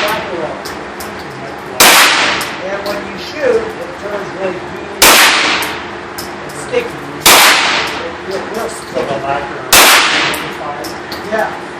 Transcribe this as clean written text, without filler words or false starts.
mackerel. And when you shoot, it turns really gooey and sticky. It So the lacquer. yeah.